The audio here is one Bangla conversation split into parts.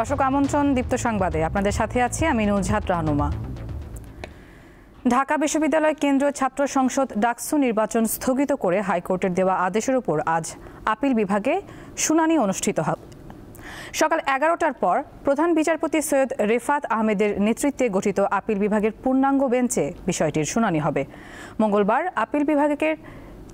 দর্শক আমন্ত্রণ দীপ্ত সংবাদে আপনাদের সাথে আছি আমি নুজহাত রাহনুমা। ঢাকা বিশ্ববিদ্যালয় কেন্দ্রীয় ছাত্র সংসদ ডাকসু নির্বাচন স্থগিত করে হাইকোর্টের দেওয়া আদেশের উপর আজ আপিল বিভাগে শুনানি অনুষ্ঠিত হবে। সকাল 11টার পর প্রধান বিচারপতি সৈয়দ রেফাত আহমেদের নেতৃত্বে গঠিত আপিল বিভাগের পূর্ণাঙ্গ বেঞ্চে বিষয়টির শুনানি হবে। মঙ্গলবার আপিল বিভাগের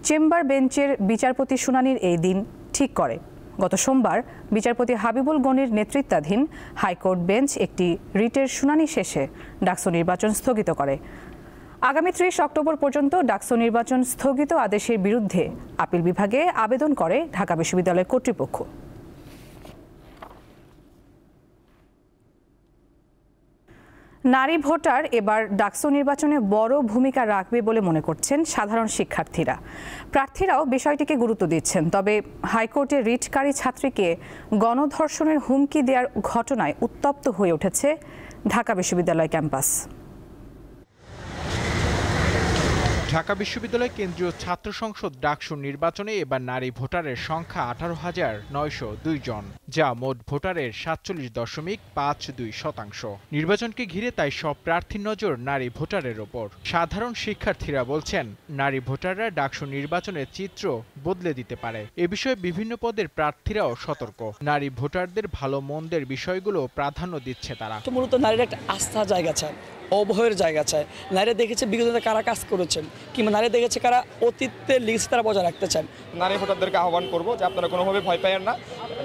চেম্বার বেঞ্চের বিচারপতি শুনানির এই দিন ঠিক করে। গত সোমবার বিচারপতি হাবিবুল গনির নেতৃত্বাধীন হাইকোর্ট বেঞ্চ একটি রিটের শুনানি শেষে ডাকসু নির্বাচন স্থগিত করে। আগামী 30 অক্টোবর পর্যন্ত ডাকসু নির্বাচন স্থগিত আদেশের বিরুদ্ধে আপিল বিভাগে আবেদন করে ঢাকা বিশ্ববিদ্যালয় কর্তৃপক্ষ। নারী ভোটার এবার ডাকসু নির্বাচনে বড় ভূমিকা রাখবে বলে মনে করছেন সাধারণ শিক্ষার্থীরা। প্রার্থীরাও বিষয়টিকে গুরুত্ব দিচ্ছেন। তবে হাইকোর্টের রিটকারী ছাত্রীকে গণধর্ষণের হুমকি দেওয়ার ঘটনায় উত্তপ্ত হয়ে উঠেছে ঢাকা বিশ্ববিদ্যালয় ক্যাম্পাস। ঢাকা বিশ্ববিদ্যালয় কেন্দ্রীয় ছাত্র সংসদ ডাকসু নির্বাচনে এবার নারী ভোটারের সংখ্যা 18,902 জন, যা মোট ভোটারের 47.52%। নির্বাচনকে ঘিরে তাই সব প্রার্থীর নজর নারী ভোটারের ওপর। সাধারণ শিক্ষার্থীরা বলছেন, নারী ভোটাররা ডাকসু নির্বাচনের চিত্র বদলে দিতে পারে। এ বিষয়ে বিভিন্ন পদের প্রার্থীরাও সতর্ক। নারী ভোটারদের ভালো মন্দের বিষয়গুলো প্রাধান্য দিচ্ছে তারা। মূলত নারীর একটা আস্থার জায়গা চায়, অভয়ের জায়গা চায়। নারীরা দেখেছে বিগত কারা কাজ করেছেন, কিংবা নারী দেখেছে কারা অতীতের লিগেছে তারা বজায় রাখতে চান। নারী ভোটারদেরকে আহ্বান করবো যে আপনারা কোনোভাবে ভয় পাইয়েন না,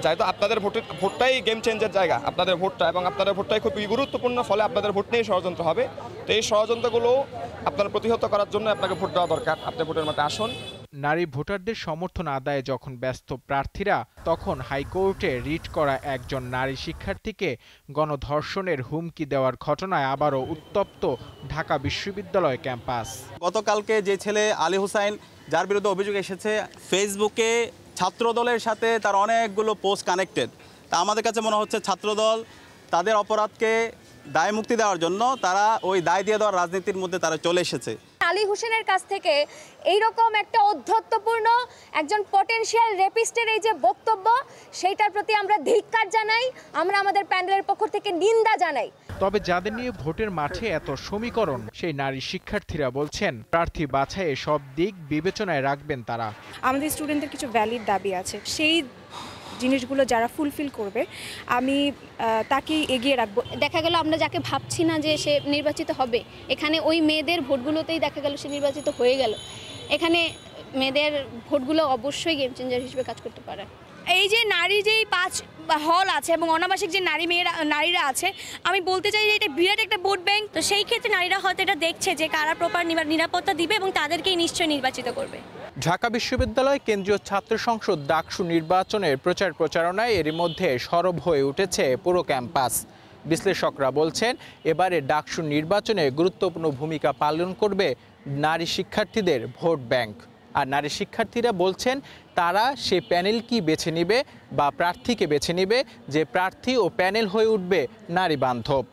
যেহেতু আপনাদের ভোটটাই গেম চেঞ্জের জায়গা। আপনাদের ভোটটা এবং আপনাদের ভোটটাই খুবই গুরুত্বপূর্ণ, ফলে আপনাদের ভোট নিয়েই ষড়যন্ত্র হবে। তো এই ষড়যন্ত্রগুলো আপনারা প্রতিহত করার জন্য আপনাকে ভোট দেওয়া দরকার। আপনি ভোটের মাঠে আসুন। নারী ভোটারদের সমর্থন আদায়ে যখন ব্যস্ত প্রার্থীরা, তখন হাইকোর্টে রিট করা একজন নারী শিক্ষার্থীকে গণধর্ষণের হুমকি দেওয়ার ঘটনায় আবারও উত্তপ্ত ঢাকা বিশ্ববিদ্যালয় ক্যাম্পাস। গতকালকে যে ছেলে আলী হুসাইন, যার বিরুদ্ধে অভিযোগ এসেছে, ফেসবুকে ছাত্রদলের সাথে তার অনেকগুলো পোস্ট কানেক্টেড। তা আমাদের কাছে মনে হচ্ছে ছাত্রদল তাদের অপরাধকে দায় মুক্তি দেওয়ার জন্য তারা ওই দায় দিয়ে দেওয়ার রাজনীতির মধ্যে তারা চলে এসেছে। আলী হোসেনের কাছ থেকে এইরকম একটা অধ্যত্বপূর্ণ একজন পটেনশিয়াল রেপিস্টের এই যে বক্তব্য, সেইটার প্রতি আমরা ধিক্কার জানাই। আমরা আমাদের প্যানেলের পক্ষ থেকে নিন্দা জানাই। তবে যাদের নিয়ে ভোটের মাঠে এত সমীকরণ, সেই নারী শিক্ষার্থীরা বলছেন, প্রার্থী বাছাইয়ে সব দিক বিবেচনায় রাখবেন তারা। আমাদের স্টুডেন্টদের কিছু ভ্যালিড দাবি আছে, সেই জিনিসগুলো যারা ফুলফিল করবে আমি তাকেই এগিয়ে রাখবো। দেখা গেল আমরা যাকে ভাবছি না যে সে নির্বাচিত হবে, এখানে ওই মেয়েদের ভোটগুলোতেই দেখা গেল সে নির্বাচিত হয়ে গেল। এখানে মেয়েদের ভোটগুলো অবশ্যই গেম চেঞ্জার হিসেবে কাজ করতে পারে। এই যে নারী যেই 5 হল আছে এবং অনাবাসিক যে নারীরা আছে, আমি বলতে চাই যে এটা বিরাট একটা ভোট ব্যাংক। তো সেই ক্ষেত্রে নারীরা হয়তো এটা দেখছে যে কারা প্রপার নিরাপত্তা দিবে এবং তাদেরকেই নিশ্চয়ই নির্বাচিত করবে। ঢাকা বিশ্ববিদ্যালয় কেন্দ্রীয় ছাত্র সংসদ ডাকসু নির্বাচনের প্রচারণায় এরই মধ্যে সরব হয়ে উঠেছে পুরো ক্যাম্পাস। বিশ্লেষকরা বলছেন, এবারে ডাকসু নির্বাচনে গুরুত্বপূর্ণ ভূমিকা পালন করবে নারী শিক্ষার্থীদের ভোট ব্যাংক। আর নারী শিক্ষার্থীরা বলছেন, তারা সে প্যানেল কি বেছে নেবে বা প্রার্থীকে বেছে নেবে যে প্রার্থী ও প্যানেল হয়ে উঠবে নারী বান্ধব।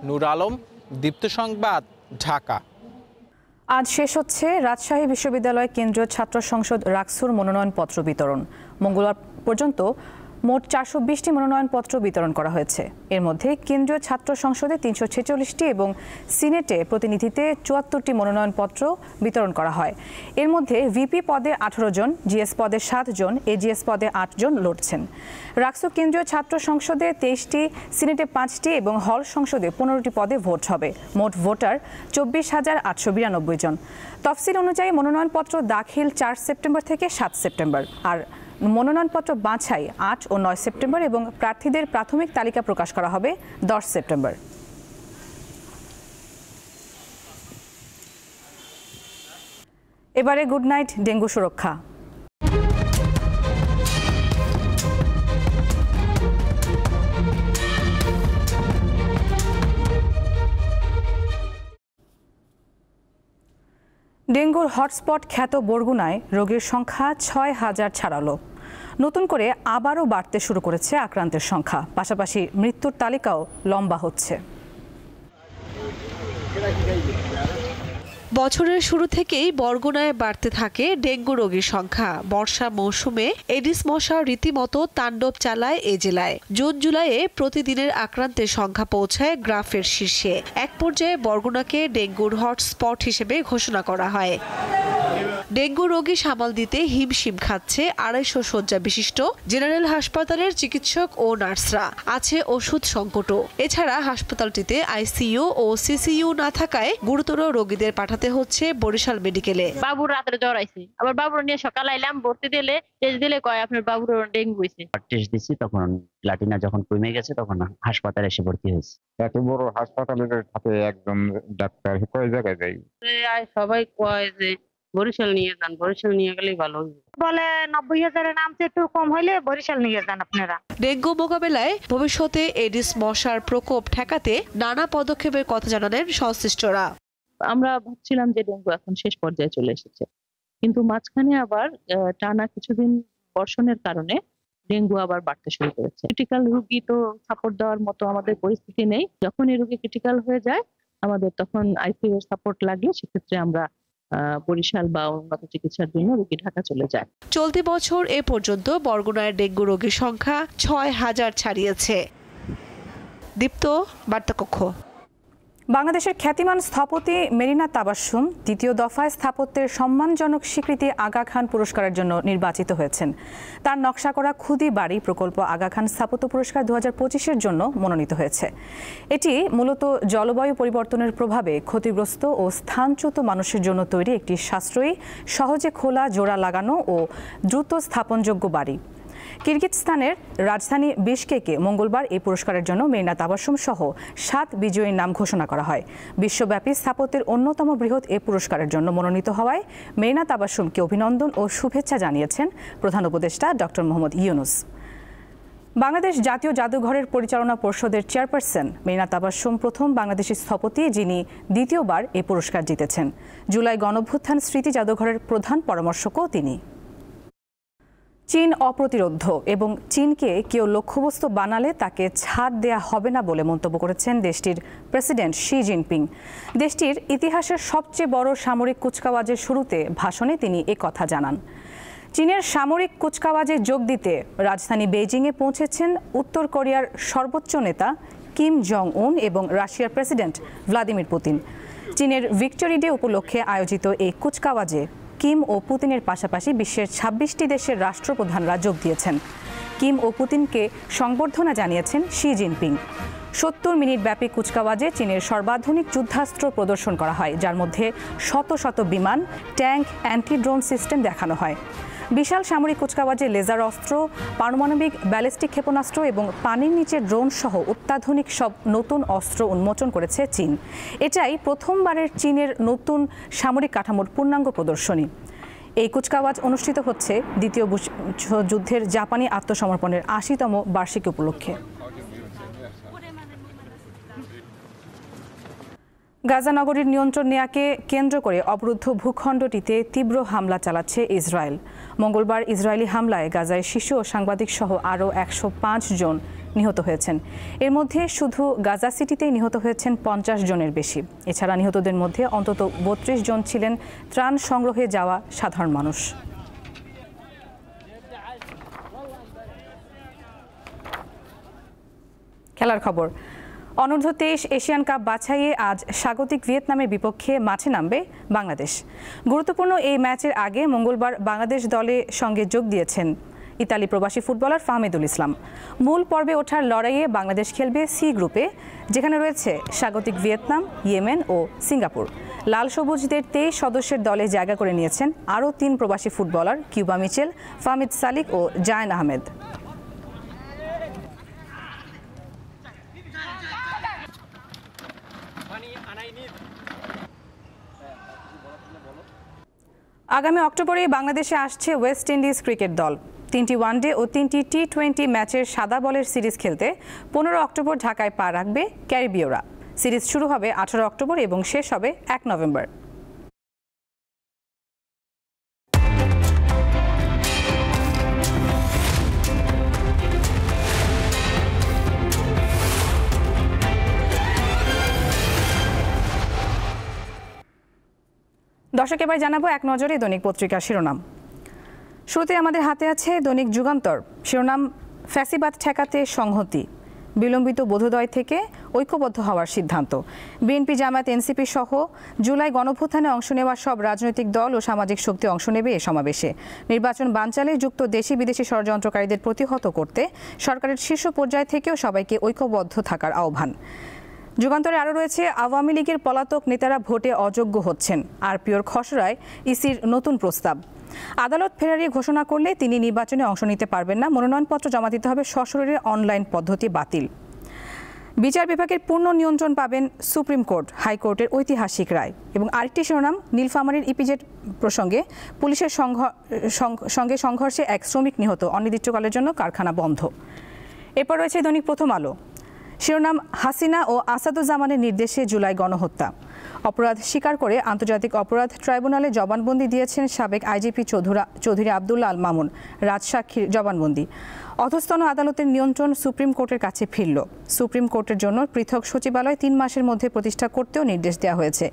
নূর আলম, দীপ্ত সংবাদ, ঢাকা। আজ শেষ হচ্ছে রাজশাহী বিশ্ববিদ্যালয় কেন্দ্রীয় ছাত্র সংসদ ডাকসুর মনোনয়নপত্র বিতরণ। মঙ্গলবার পর্যন্ত মোট 420টি মনোনয়নপত্র বিতরণ করা হয়েছে। এর মধ্যে কেন্দ্রীয় ছাত্র সংসদে 346টি এবং সিনেটে প্রতিনিধিতে 74টি মনোনয়নপত্র বিতরণ করা হয়। এর মধ্যে ভিপি পদে 18 জন, জিএস পদে 7 জন, এজিএস পদে 8 জন লড়ছেন। ডাকসু কেন্দ্রীয় ছাত্র সংসদে 23টি, সিনেটে 5টি এবং হল সংসদে 15টি পদে ভোট হবে। মোট ভোটার 24,892 জন। তফসিল অনুযায়ী মনোনয়নপত্র দাখিল 4 সেপ্টেম্বর থেকে 7 সেপ্টেম্বর, আর মনোনয়নপত্র বাছাই 8 ও 9 সেপ্টেম্বর এবং প্রার্থীদের প্রাথমিক তালিকা প্রকাশ করা হবে 10 সেপ্টেম্বর। এবারে গুড নাইট ডেঙ্গু সুরক্ষা। ডেঙ্গুর হটস্পট খ্যাত বরগুনায় রোগীর সংখ্যা 6,000 ছাড়ালো। নতুন করে আবারও বাড়তে শুরু করেছে আক্রান্তের সংখ্যা, পাশাপাশি মৃত্যুর তালিকাও লম্বা হচ্ছে। বছরের শুরু থেকেই বরগুনায় বাড়তে থাকে ডেঙ্গু রোগীর সংখ্যা। বর্ষা মৌসুমে এডিস মশা রীতিমতো তাণ্ডব চালায় এ জেলায়। জুন জুলাইয়ে প্রতিদিনের আক্রান্তের সংখ্যা পৌঁছায় গ্রাফের শীর্ষে। এক পর্যায়ে বরগুনাকে ডেঙ্গুর হটস্পট হিসেবে ঘোষণা করা হয়। ডেঙ্গু রোগী সামাল দিতে হিমশিম খাচ্ছে 250 শয্যা বিশিষ্ট জেনারেল হাসপাতালের চিকিৎসক ও নার্সরা। আছে ওষুধ সংকটও। এছাড়া হাসপাতালটিতে আইসিইউ ও সিসিইউ না থাকায় গুরুতর রোগীদের পাঠাতে হচ্ছে বরিশাল মেডিকেলে। বাবুর রাতে জ্বর আইছে, আবার বাবুর নিয়ে সকালে আইলাম, ভর্তি দিলে টেস্ট দিলে কয় আপনার বাবুর ডেঙ্গু হয়েছে। টেস্ট দিছি, তখন প্লাটিনা যখন কমে গেছে তখন হাসপাতালে এসে ভর্তি হয়েছে। এত বড় হাসপাতালের সাথে একজন ডাক্তার কয় জায়গায় যাই, সবাই কয় যে বরিশাল নিয়ে যান, বরিশাল নিয়ে গেলেই ভালো হবে। বলে 90,000-এর নামতে একটু কম হইলে বরিশাল নিয়ে যান আপনারা। ডেঙ্গু মোকাবেলায় ভবিষ্যতে এডিস মশার প্রকোপ ঠেকাতে নানা পদক্ষেপের কথা জানালেন সংশ্লিষ্টরা। আমরা ভাবছিলাম যে ডেঙ্গু এখন শেষ পর্যায়ে চলে এসেছে, কিন্তু মাঝখানে আবার টানা কিছুদিন বর্ষণের কারণে ডেঙ্গু আবার বাড়তে শুরু করেছে। ক্রিটিক্যাল রোগী তো সাপোর্ট দেওয়ার মতো আমাদের পরিস্থিতি নেই। যখন এই রোগী ক্রিটিক্যাল হয়ে যায় আমাদের তখন আইসিইউ এর সাপোর্ট লাগলে সেক্ষেত্রে আমরা বরিশাল বা উন্নত চিকিৎসার জন্য রোগী ঢাকা চলে যায়। চলতি বছর এ পর্যন্ত বরগুনায় ডেঙ্গু রোগীর সংখ্যা 6,000 ছাড়িয়েছে। দীপ্ত, বার্তাকক্ষ। বাংলাদেশের খ্যাতিমান স্থপতি মেরিনা তাবাসসুম দ্বিতীয় দফায় স্থাপত্যের সম্মানজনক স্বীকৃতি আগা খান পুরস্কারের জন্য নির্বাচিত হয়েছেন। তার নকশা করা খুদি বাড়ি প্রকল্প আগা খান স্থাপত্য পুরস্কার 2025-এর জন্য মনোনীত হয়েছে। এটি মূলত জলবায়ু পরিবর্তনের প্রভাবে ক্ষতিগ্রস্ত ও স্থানচ্যুত মানুষের জন্য তৈরি একটি সাশ্রয়ী, সহজে খোলা, জোড়া লাগানো ও দ্রুত স্থাপনযোগ্য বাড়ি। কিরগিজস্তানের রাজধানী বিশকেকে মঙ্গলবার এই পুরস্কারের জন্য মেরিনা তাবাসসুম সহ 7 বিজয়ীর নাম ঘোষণা করা হয়। বিশ্বব্যাপী স্থাপত্যের অন্যতম বৃহৎ এই পুরস্কারের জন্য মনোনীত হওয়ায় মেরিনা তাবাসসুমকে অভিনন্দন ও শুভেচ্ছা জানিয়েছেন প্রধান উপদেষ্টা ডক্টর মোহাম্মদ ইউনূস। বাংলাদেশ জাতীয় জাদুঘরের পরিচালনা পর্ষদের চেয়ারপারসন মেরিনা তাবাসসুম প্রথম বাংলাদেশি স্থপতি যিনি দ্বিতীয়বার এই পুরস্কার জিতেছেন। জুলাই গণঅভ্যুত্থান স্মৃতি জাদুঘরের প্রধান পরামর্শকও তিনি। চীন অপ্রতিরোধ্য এবং চীনকে কেউ লক্ষ্যবস্তু বানালে তাকে ছাড় দেয়া হবে না বলে মন্তব্য করেছেন দেশটির প্রেসিডেন্ট শি জিনপিং। দেশটির ইতিহাসের সবচেয়ে বড় সামরিক কুচকাওয়াজের শুরুতে ভাষণে তিনি একথা জানান। চীনের সামরিক কুচকাওয়াজে যোগ দিতে রাজধানী বেইজিংয়ে পৌঁছেছেন উত্তর কোরিয়ার সর্বোচ্চ নেতা কিম জং উন এবং রাশিয়ার প্রেসিডেন্ট ভ্লাদিমির পুতিন। চীনের ভিক্টরি ডে উপলক্ষে আয়োজিত এই কুচকাওয়াজে কিম ও পুতিনের পাশাপাশি বিশ্বের 26টি দেশের রাষ্ট্রপ্রধানরা যোগ দিয়েছেন। কিম ও পুতিনকে সংবর্ধনা জানিয়েছেন শি জিনপিং। 70 মিনিট ব্যাপী কুচকাওয়াজে চীনের সর্বাধুনিক যুদ্ধাস্ত্র প্রদর্শন করা হয়, যার মধ্যে শত শত বিমান, ট্যাঙ্ক, অ্যান্টি ড্রোন সিস্টেম দেখানো হয়। বিশাল সামরিক কুচকাওয়াজে লেজার অস্ত্র, পারমাণবিক ব্যালিস্টিক ক্ষেপণাস্ত্র এবং পানির নিচে ড্রোন সহ অত্যাধুনিক সব নতুন অস্ত্র উন্মোচন করেছে চীন। এটাই প্রথমবারের চীনের নতুন সামরিক কাঠামোর পূর্ণাঙ্গ প্রদর্শনী। এই কুচকাওয়াজ অনুষ্ঠিত হচ্ছে দ্বিতীয় যুদ্ধের জাপানি আত্মসমর্পণের 80তম বার্ষিকী উপলক্ষে। গাজা নগরীর নিয়ন্ত্রণ নেয়াকে কেন্দ্র করে অবরুদ্ধ ভূখণ্ডটিতে তীব্র হামলা চালাচ্ছে ইসরায়েল। মঙ্গলবার ইসরায়েলি হামলায় গাজায় শিশু ও সাংবাদিক সহ আরও 105 জন নিহত হয়েছেন। এর মধ্যে শুধু গাজা সিটিতেই নিহত হয়েছেন 50 জনের বেশি। এছাড়া নিহতদের মধ্যে অন্তত 32 জন ছিলেন ত্রাণ সংগ্রহে যাওয়া সাধারণ মানুষ। খেলার খবর। অনূর্ধ্ব 23 এশিয়ান কাপ বাছাইয়ে আজ স্বাগতিক ভিয়েতনামের বিপক্ষে মাঠে নামবে বাংলাদেশ। গুরুত্বপূর্ণ এই ম্যাচের আগে মঙ্গলবার বাংলাদেশ দলের সঙ্গে যোগ দিয়েছেন ইতালি প্রবাসী ফুটবলার ফাহমিদুল ইসলাম। মূল পর্বে ওঠার লড়াইয়ে বাংলাদেশ খেলবে সি গ্রুপে, যেখানে রয়েছে স্বাগতিক ভিয়েতনাম, ইয়েমেন ও সিঙ্গাপুর। লাল সবুজদের 23 সদস্যের দলে জায়গা করে নিয়েছেন আরও 3 প্রবাসী ফুটবলার কিউবা মিচেল, ফাহমিদ সালিক ও জায়েন আহমেদ। আগামী অক্টোবরে বাংলাদেশে আসছে ওয়েস্ট ইন্ডিজ ক্রিকেট দল। 3টি ওয়ানডে ও 3টি টি-20 ম্যাচের সাদা বলের সিরিজ খেলতে 15 অক্টোবর ঢাকায় পা রাখবে ক্যারিবীয়রা। সিরিজ শুরু হবে 18 অক্টোবর এবং শেষ হবে 1 নভেম্বর। দর্শক, এবার জানাবো এক নজরে দৈনিক পত্রিকার শিরোনাম। শুরুতে আমাদের হাতে আছে দৈনিক যুগান্তর। শিরোনাম, ফ্যাসিবাদ ঠেকাতে সংহতি, বিলম্বিত বোধোদয় থেকে ঐক্যবদ্ধ হওয়ার সিদ্ধান্ত। বিএনপি, জামায়াত, এনসিপি সহ জুলাই গণঅভ্যুত্থানে অংশ নেওয়া সব রাজনৈতিক দল ও সামাজিক শক্তি অংশ নেবে এ সমাবেশে। নির্বাচন বানচালে যুক্ত দেশি বিদেশি ষড়যন্ত্রকারীদের প্রতিহত করতে সরকারের শীর্ষ পর্যায় থেকেও সবাইকে ঐক্যবদ্ধ থাকার আহ্বান। যুগান্তরে আরও রয়েছে, আওয়ামী লীগের পলাতক নেতারা ভোটে অযোগ্য হচ্ছেন, আরপিওর খসড়ায় ইসির নতুন প্রস্তাব। আদালত ফেরারি ঘোষণা করলে তিনি নির্বাচনে অংশ নিতে পারবেন না, মনোনয়নপত্র জমা দিতে হবে সশরীরে, অনলাইন পদ্ধতি বাতিল। বিচার বিভাগের পূর্ণ নিয়ন্ত্রণ পাবেন সুপ্রিম কোর্ট, হাইকোর্টের ঐতিহাসিক রায়। এবং আরেকটি শিরোনাম, নীলফামারীর ইপিজেড প্রসঙ্গে পুলিশের সঙ্গে সংঘর্ষে এক শ্রমিক নিহত, অনির্দিষ্টকালের জন্য কারখানা বন্ধ। এরপর রয়েছে দৈনিক প্রথম আলো। শিরোনাম, হাসিনা ও আসাদুজ্জামানের নির্দেশে জুলাই গণহত্যা। অপরাধ স্বীকার করে আন্তর্জাতিক অপরাধ ট্রাইব্যুনালে জবানবন্দি দিয়েছেন সাবেক আইজিপি চৌধুরী আবদুল্লাহ আল মামুন। রাজসাক্ষীর জবানবন্দি। অধস্তন আদালতের নিয়ন্ত্রণ সুপ্রিম কোর্টের কাছে ফিরল। সুপ্রিম কোর্টের জন্য পৃথক সচিবালয় 3 মাসের মধ্যে প্রতিষ্ঠা করতেও নির্দেশ দেওয়া হয়েছে।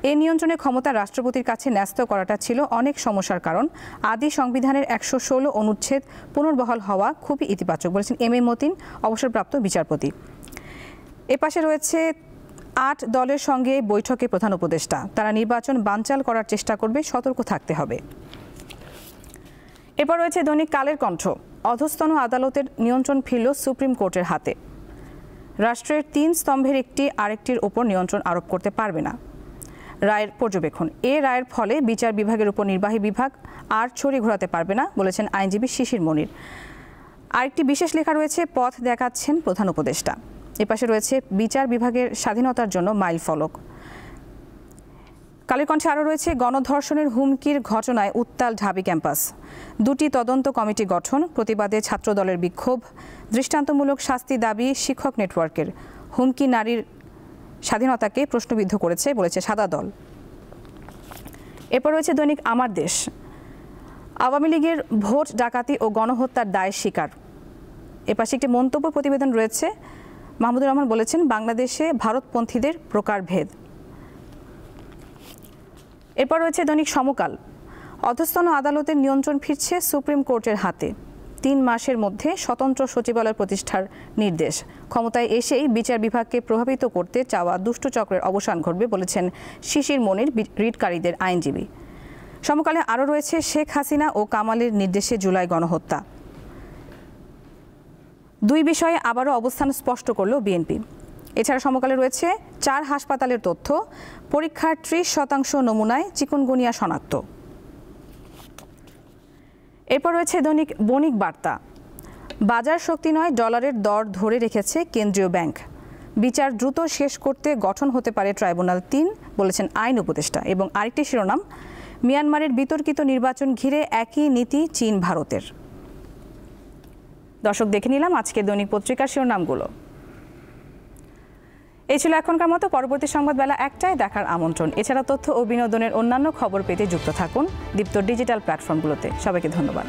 এই নিয়ন্ত্রণের ক্ষমতা রাষ্ট্রপতির কাছে ন্যস্ত করাটা ছিল অনেক সমস্যার কারণ। আদি সংবিধানের 116 অনুচ্ছেদ পুনর্বহাল হওয়া খুবই ইতিবাচক, বলেছেন এম এ মতিন, অবসরপ্রাপ্ত বিচারপতি। এপাশে রয়েছে 8 দলের সঙ্গে বৈঠকে প্রধান উপদেষ্টা। তারা নির্বাচন বানচাল করার চেষ্টা করবে, সতর্ক থাকতে হবে। এরপর রয়েছে দৈনিক কালের কণ্ঠ। অধস্তন আদালতের নিয়ন্ত্রণ ফিরল সুপ্রিম কোর্টের হাতে। রাষ্ট্রের 3 স্তম্ভের একটি আরেকটির উপর নিয়ন্ত্রণ আরোপ করতে পারবে না। রায়ের পর্যবেক্ষণ, এ রায়ের ফলে বিচার বিভাগের উপর নির্বাহী বিভাগ আর ছড়ি ঘোরাতে পারবে না, বলেছেন আইনজীবী শিশির মনির। আরেকটি বিশেষ লেখা রয়েছে, পথ দেখাচ্ছেন প্রধান উপদেষ্টা। এপাশে রয়েছে বিচার বিভাগের স্বাধীনতার জন্য মাইল ফলক। কালের কণ্ঠে আরও রয়েছে, গণধর্ষণের হুমকির ঘটনায় উত্তাল ঢাবি ক্যাম্পাস। 2টি তদন্ত কমিটি গঠন, প্রতিবাদে ছাত্রদলের বিক্ষোভ। দৃষ্টান্তমূলক শাস্তি দাবি শিক্ষক নেটওয়ার্কের। হুমকি নারীর স্বাধীনতাকে প্রশ্নবিদ্ধ করেছে, বলেছে সাদা দল। এরপর রয়েছে দৈনিক আমার দেশ। আওয়ামী লীগের ভোট ডাকাতি ও গণহত্যার দায় স্বীকার। এপাশে একটি মন্তব্য প্রতিবেদন রয়েছে। মাহমুদুর রহমান বলেছেন, বাংলাদেশে ভারতপন্থীদের প্রকারভেদ। এরপর রয়েছে দৈনিক সমকাল। অধস্তন আদালতের নিয়ন্ত্রণ ফিরছে সুপ্রিম কোর্টের হাতে। 3 মাসের মধ্যে স্বতন্ত্র সচিবালয় প্রতিষ্ঠার নির্দেশ। ক্ষমতায় এসেই বিচার বিভাগকে প্রভাবিত করতে চাওয়া দুষ্টু চক্রের অবসান ঘটবে, বলেছেন শিশির মনির, রিটকারীদের আইনজীবী। সমকালে আরও রয়েছে, শেখ হাসিনা ও কামালের নির্দেশে জুলাই গণহত্যা। 2 বিষয়ে আবারও অবস্থান স্পষ্ট করল বিএনপি। এছাড়া সমকালে রয়েছে 4 হাসপাতালের তথ্য, পরীক্ষার 30% নমুনায় চিকুনগুনিয়া শনাক্ত। এরপর রয়েছে দৈনিক বণিক বার্তা। বাজার শক্তি নয়, ডলারের দর ধরে রেখেছে কেন্দ্রীয় ব্যাংক। বিচার দ্রুত শেষ করতে গঠন হতে পারে ট্রাইব্যুনাল 3, বলেছেন আইন উপদেষ্টা। এবং আরেকটি শিরোনাম, মিয়ানমারের বিতর্কিত নির্বাচন ঘিরে একই নীতি চীন ভারতের। দর্শক, দেখে নিলাম আজকের দৈনিক পত্রিকার শিরোনামগুলো। এই ছিল এখনকার মতো। পরবর্তী সংবাদ বেলা 1টায় দেখার আমন্ত্রণ। এছাড়া তথ্য ও বিনোদনের অন্যান্য খবর পেতে যুক্ত থাকুন দীপ্ত ডিজিটাল প্ল্যাটফর্মগুলোতে। সবাইকে ধন্যবাদ।